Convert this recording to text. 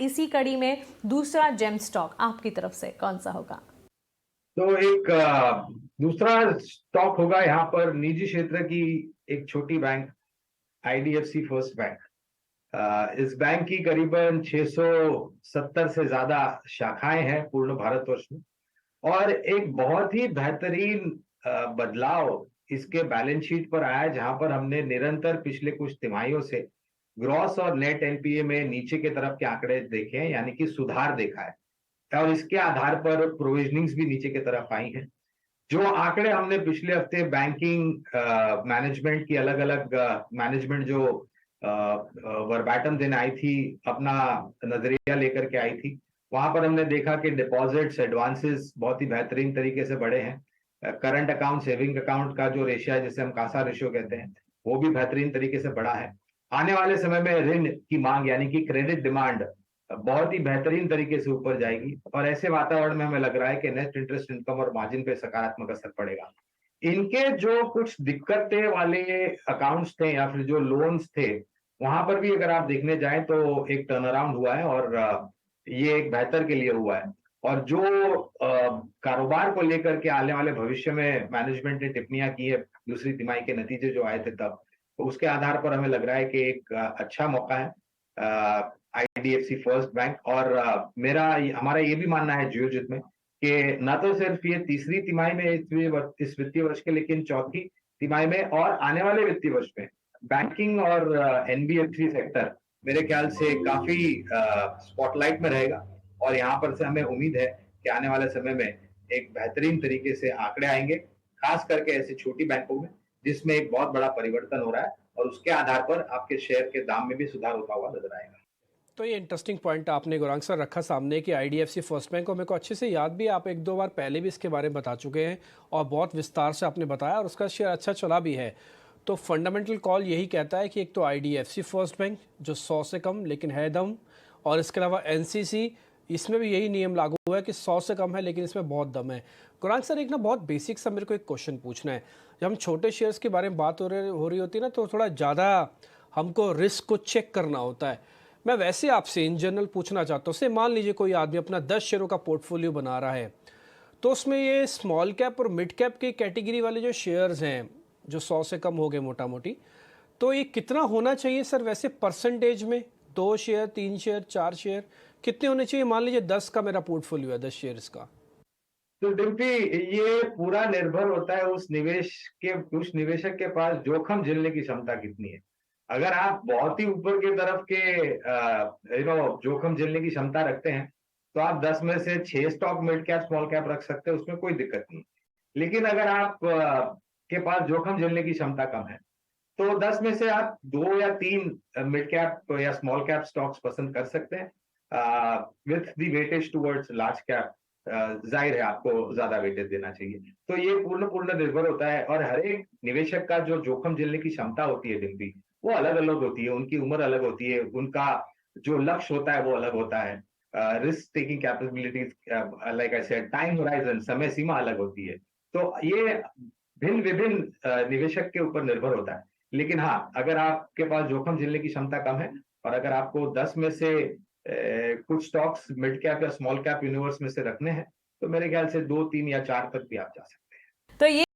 इसी कड़ी में दूसरा जेम स्टॉक आपकी तरफ से कौन सा होगा? तो एक दूसरा स्टॉक होगा यहाँ पर निजी क्षेत्र की एक छोटी बैंक, आईडीएफसी फर्स्ट बैंक। इस बैंक की करीबन 670 से ज्यादा शाखाएं हैं पूर्ण भारतवर्ष में, और एक बहुत ही बेहतरीन बदलाव इसके बैलेंस शीट पर आया, जहां पर हमने निरंतर पिछले कुछ तिमाहियों से ग्रॉस और नेट एनपीए में नीचे के तरफ के आंकड़े देखे हैं, यानी कि सुधार देखा है, और इसके आधार पर प्रोविजनिंग्स भी नीचे की तरफ आई हैं। जो आंकड़े हमने पिछले हफ्ते बैंकिंग मैनेजमेंट की अलग अलग मैनेजमेंट जो वर्बैटम देने आई थी, अपना नजरिया लेकर के आई थी, वहां पर हमने देखा कि डिपॉजिट्स एडवांसेस बहुत ही बेहतरीन तरीके से बढ़े हैं। करंट अकाउंट सेविंग अकाउंट का जो रेशियो है, जिसे हम कासा रेशियो कहते हैं, वो भी बेहतरीन तरीके से बढ़ा है। आने वाले समय में ऋण की मांग यानी कि क्रेडिट डिमांड बहुत ही बेहतरीन तरीके से ऊपर जाएगी, और ऐसे वातावरण में हमें लग रहा है कि नेट इंटरेस्ट इनकम और मार्जिन पे सकारात्मक असर पड़ेगा। इनके जो कुछ दिक्कतें वाले अकाउंट्स थे या फिर जो लोन्स थे, वहां पर भी अगर आप देखने जाएं तो एक टर्न अराउंड हुआ है, और ये एक बेहतर के लिए हुआ है। और जो कारोबार को लेकर के आने वाले भविष्य में मैनेजमेंट ने टिप्पणियां की है, दूसरी तिमाही के नतीजे जो आए थे तब, तो उसके आधार पर हमें लग रहा है कि एक अच्छा मौका है आईडीएफसी फर्स्ट बैंक। और हमारा ये भी मानना है जियोजित में कि न तो सिर्फ ये तीसरी तिमाही में इस वित्तीय वर्ष के, लेकिन चौथी तिमाही में और आने वाले वित्तीय वर्ष में बैंकिंग और एनबीएफसी सेक्टर मेरे ख्याल से काफी स्पॉटलाइट में रहेगा। और यहाँ पर से हमें उम्मीद है कि आने वाले समय में एक बेहतरीन तरीके से आंकड़े आएंगे, खास करके ऐसी छोटी बैंकों में जिसमें एक बहुत बड़ा परिवर्तन हो रहा है, और उसके आधार पर आपके शेयर के दाम में भी सुधार होता हुआ नजर आएगा। तो ये इंटरेस्टिंग पॉइंट आपने गौरांग सर रखा सामने कि आईडीएफसी फर्स्ट बैंक को मेरे को अच्छे से याद भी, आप एक दो बार पहले भी इसके बारे में बता चुके हैं और बहुत विस्तार से आपने बताया, और उसका शेयर अच्छा चला भी है। तो फंडामेंटल कॉल यही कहता है कि एक तो आईडीएफसी फर्स्ट बैंक जो 100 से कम लेकिन है दम, और इसके अलावा एनसीसी, इसमें भी यही नियम लागू हुआ है कि 100 से कम है लेकिन इसमें बहुत दम है। गौरांग सर, एक ना बहुत बेसिक सा मेरे को एक क्वेश्चन पूछना है। जब हम छोटे शेयर्स के बारे में बात हो रही होती है ना, तो थोड़ा ज़्यादा हमको रिस्क को चेक करना होता है। मैं वैसे आपसे इन जनरल पूछना चाहता हूँ, से मान लीजिए कोई आदमी अपना 10 शेयरों का पोर्टफोलियो बना रहा है, तो उसमें ये स्मॉल कैप और मिड कैप की कैटेगरी वाले जो शेयर्स हैं जो 100 से कम हो गए मोटा मोटी, तो ये कितना होना चाहिए सर वैसे परसेंटेज में? 2 शेयर, 3 शेयर, 4 शेयर कितने होने चाहिए? मान लीजिए 10 का मेरा पोर्टफोलियो है, 10 शेयर्स का। तो डिम्पी, ये पूरा निर्भर होता है उस निवेशक के पास जोखिम झेलने की क्षमता कितनी है। अगर आप बहुत ही ऊपर की तरफ के जोखिम झेलने की क्षमता रखते हैं, तो आप 10 में से 6 stock mid cap small cap रख सकते हैं, उसमें कोई दिक्कत नहीं। लेकिन अगर आप के पास जोखिम झेलने की क्षमता कम है, तो 10 में से आप 2 या 3 मिड कैप या स्मॉल कैप स्टॉक्स पसंद कर सकते हैं with the weightage towards large cap. जाहिर है आपको ज्यादा वेटेज देना चाहिए। तो ये पूर्ण पूर्ण निर्भर होता है, और हर एक निवेशक का जो जोखिम झेलने की क्षमता होती है डिम्पी, वो अलग अलग होती है, उनकी उम्र अलग होती है, उनका जो लक्ष्य होता है वो अलग होता है। Risk taking capabilities, like I said, time horizon, समय सीमा अलग होती है। तो ये भिन्न विभिन्न निवेशक के ऊपर निर्भर होता है। लेकिन हाँ, अगर आपके पास जोखिम झेलने की क्षमता कम है, और अगर आपको 10 में से कुछ स्टॉक्स मिड कैप या स्मॉल कैप यूनिवर्स में से रखने हैं, तो मेरे ख्याल से 2, 3 या 4 तक भी आप जा सकते हैं। तो ये